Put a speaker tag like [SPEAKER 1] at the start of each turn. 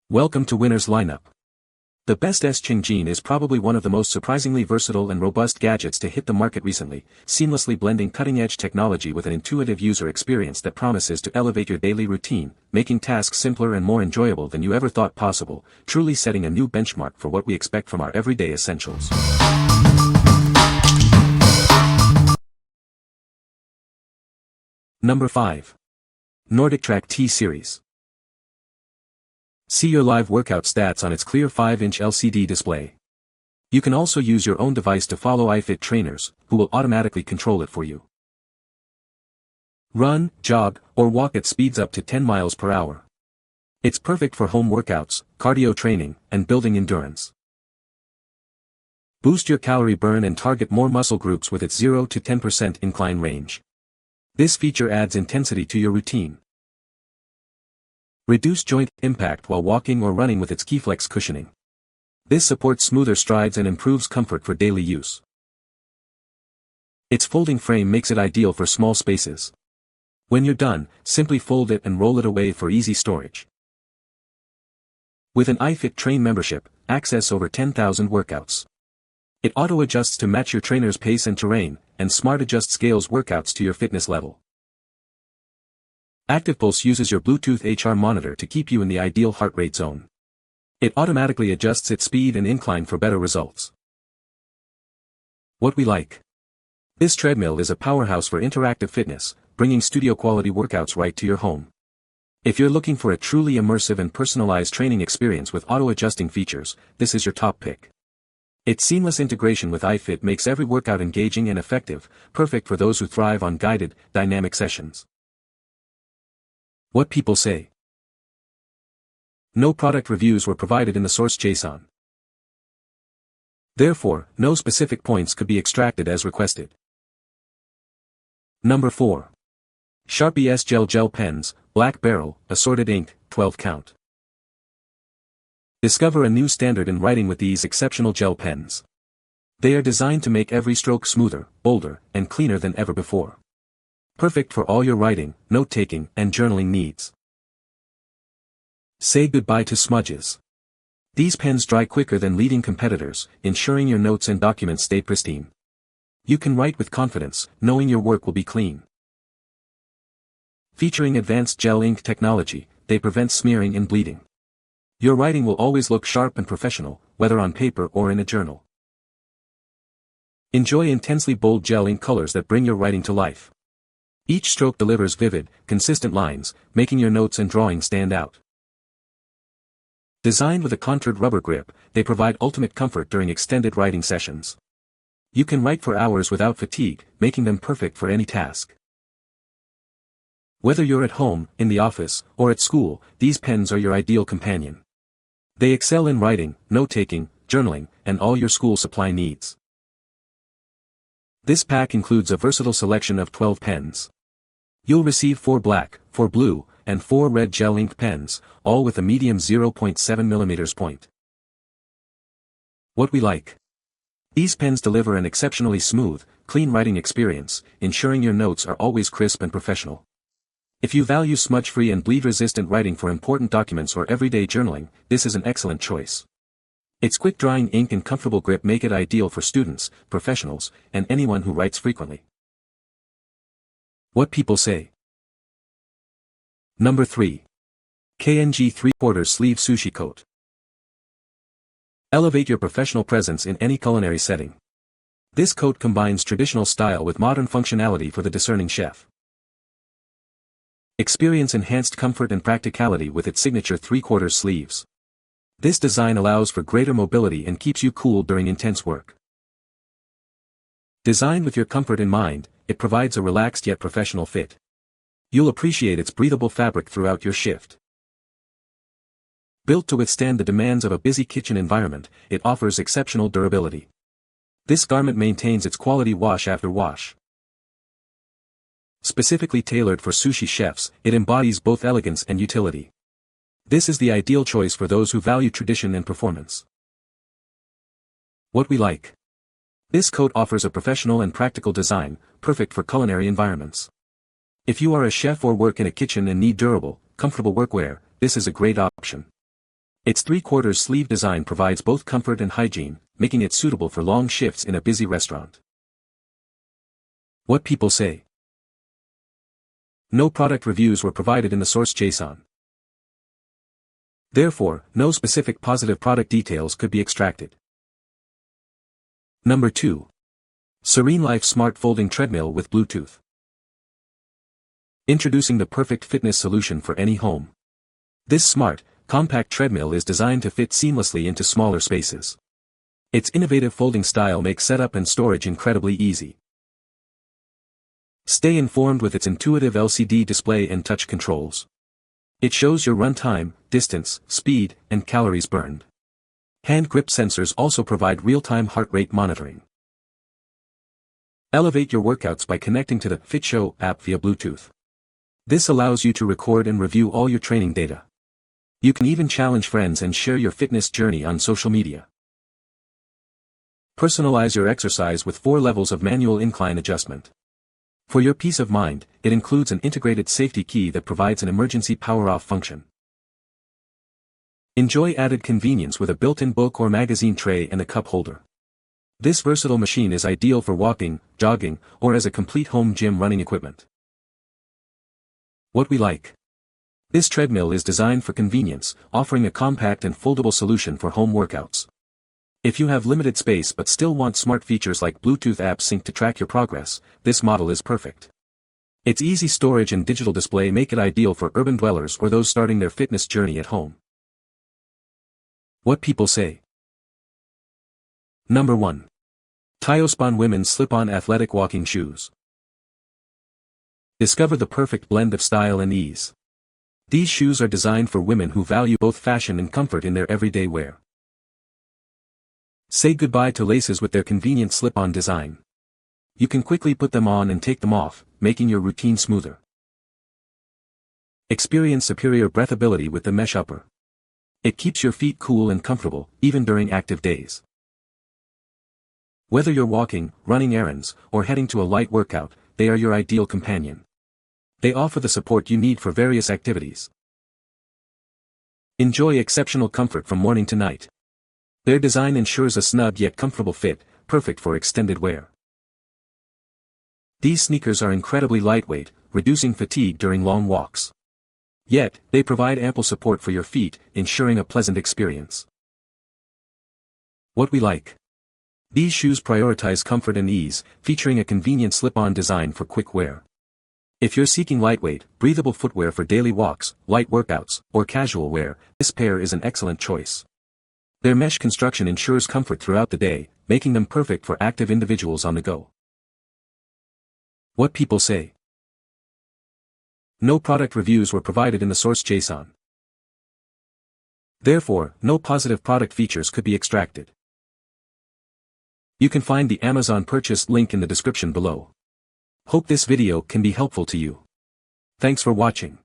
[SPEAKER 1] Welcome to Winner's Lineup. The best S Chengjin is probably one of the most surprisingly versatile and robust gadgets to hit the market recently, seamlessly blending cutting-edge technology with an intuitive user experience that promises to elevate your daily routine, making tasks simpler and more enjoyable than you ever thought possible, truly setting a new benchmark for what we expect from our everyday essentials. Number 5. NordicTrack T Series. See your live workout stats on its clear 5-inch LCD display. You can also use your own device to follow iFit trainers, who will automatically control it for you. Run, jog, or walk at speeds up to 10 miles per hour. It's perfect for home workouts, cardio training, and building endurance. Boost your calorie burn and target more muscle groups with its 0 to 10% incline range. This feature adds intensity to your routine. Reduce joint impact while walking or running with its KeyFlex cushioning. This supports smoother strides and improves comfort for daily use. Its folding frame makes it ideal for small spaces. When you're done, simply fold it and roll it away for easy storage. With an iFit Train membership, access over 10,000 workouts. It auto-adjusts to match your trainer's pace and terrain, and Smart Adjust scales workouts to your fitness level. ActivePulse uses your Bluetooth HR monitor to keep you in the ideal heart rate zone. It automatically adjusts its speed and incline for better results. What we like. This treadmill is a powerhouse for interactive fitness, bringing studio-quality workouts right to your home. If you're looking for a truly immersive and personalized training experience with auto-adjusting features, this is your top pick. Its seamless integration with iFit makes every workout engaging and effective, perfect for those who thrive on guided, dynamic sessions. What people say. No product reviews were provided in the source JSON. Therefore, no specific points could be extracted as requested. Number 4. Sharpie S Gel Pens, Black Barrel, Assorted ink, 12 count. Discover a new standard in writing with these exceptional gel pens. They are designed to make every stroke smoother, bolder, and cleaner than ever before. Perfect for all your writing, note-taking, and journaling needs. Say goodbye to smudges. These pens dry quicker than leading competitors, ensuring your notes and documents stay pristine. You can write with confidence, knowing your work will be clean. Featuring advanced gel ink technology, they prevent smearing and bleeding. Your writing will always look sharp and professional, whether on paper or in a journal. Enjoy intensely bold gel ink colors that bring your writing to life. Each stroke delivers vivid, consistent lines, making your notes and drawings stand out. Designed with a contoured rubber grip, they provide ultimate comfort during extended writing sessions. You can write for hours without fatigue, making them perfect for any task. Whether you're at home, in the office, or at school, these pens are your ideal companion. They excel in writing, note-taking, journaling, and all your school supply needs. This pack includes a versatile selection of 12 pens. You'll receive 4 black, 4 blue, and 4 red gel ink pens, all with a medium 0.7 mm point. What we like. These pens deliver an exceptionally smooth, clean writing experience, ensuring your notes are always crisp and professional. If you value smudge-free and bleed-resistant writing for important documents or everyday journaling, this is an excellent choice. Its quick-drying ink and comfortable grip make it ideal for students, professionals, and anyone who writes frequently. What people say. Number 3. KNG 3/4 Sleeve Sushi Coat. Elevate your professional presence in any culinary setting. This coat combines traditional style with modern functionality for the discerning chef. Experience enhanced comfort and practicality with its signature 3/4 sleeves. This design allows for greater mobility and keeps you cool during intense work. Designed with your comfort in mind, it provides a relaxed yet professional fit. You'll appreciate its breathable fabric throughout your shift. Built to withstand the demands of a busy kitchen environment, it offers exceptional durability. This garment maintains its quality wash after wash. Specifically tailored for sushi chefs, it embodies both elegance and utility. This is the ideal choice for those who value tradition and performance. What we like. This coat offers a professional and practical design, perfect for culinary environments. If you are a chef or work in a kitchen and need durable, comfortable workwear, this is a great option. Its 3/4 sleeve design provides both comfort and hygiene, making it suitable for long shifts in a busy restaurant. What people say. No product reviews were provided in the source JSON. Therefore, no specific positive product details could be extracted. Number 2. SereneLife Smart Folding Treadmill with Bluetooth. Introducing the perfect fitness solution for any home. This smart, compact treadmill is designed to fit seamlessly into smaller spaces. Its innovative folding style makes setup and storage incredibly easy. Stay informed with its intuitive LCD display and touch controls. It shows your run time, distance, speed, and calories burned. Hand grip sensors also provide real-time heart rate monitoring. Elevate your workouts by connecting to the FitShow app via Bluetooth. This allows you to record and review all your training data. You can even challenge friends and share your fitness journey on social media. Personalize your exercise with 4 levels of manual incline adjustment. For your peace of mind, it includes an integrated safety key that provides an emergency power-off function. Enjoy added convenience with a built-in book or magazine tray and a cup holder. This versatile machine is ideal for walking, jogging, or as a complete home gym running equipment. What we like. This treadmill is designed for convenience, offering a compact and foldable solution for home workouts. If you have limited space but still want smart features like Bluetooth app sync to track your progress, this model is perfect. Its easy storage and digital display make it ideal for urban dwellers or those starting their fitness journey at home. What people say. Number 1. TIOSEBON Women's Slip-On Athletic Walking Shoes. Discover the perfect blend of style and ease. These shoes are designed for women who value both fashion and comfort in their everyday wear. Say goodbye to laces with their convenient slip-on design. You can quickly put them on and take them off, making your routine smoother. Experience superior breathability with the mesh upper. It keeps your feet cool and comfortable, even during active days. Whether you're walking, running errands, or heading to a light workout, they are your ideal companion. They offer the support you need for various activities. Enjoy exceptional comfort from morning to night. Their design ensures a snug yet comfortable fit, perfect for extended wear. These sneakers are incredibly lightweight, reducing fatigue during long walks. Yet, they provide ample support for your feet, ensuring a pleasant experience. What we like. These shoes prioritize comfort and ease, featuring a convenient slip-on design for quick wear. If you're seeking lightweight, breathable footwear for daily walks, light workouts, or casual wear, this pair is an excellent choice. Their mesh construction ensures comfort throughout the day, making them perfect for active individuals on the go. What people say. No product reviews were provided in the source JSON. Therefore, no positive product features could be extracted. You can find the Amazon purchase link in the description below. Hope this video can be helpful to you. Thanks for watching.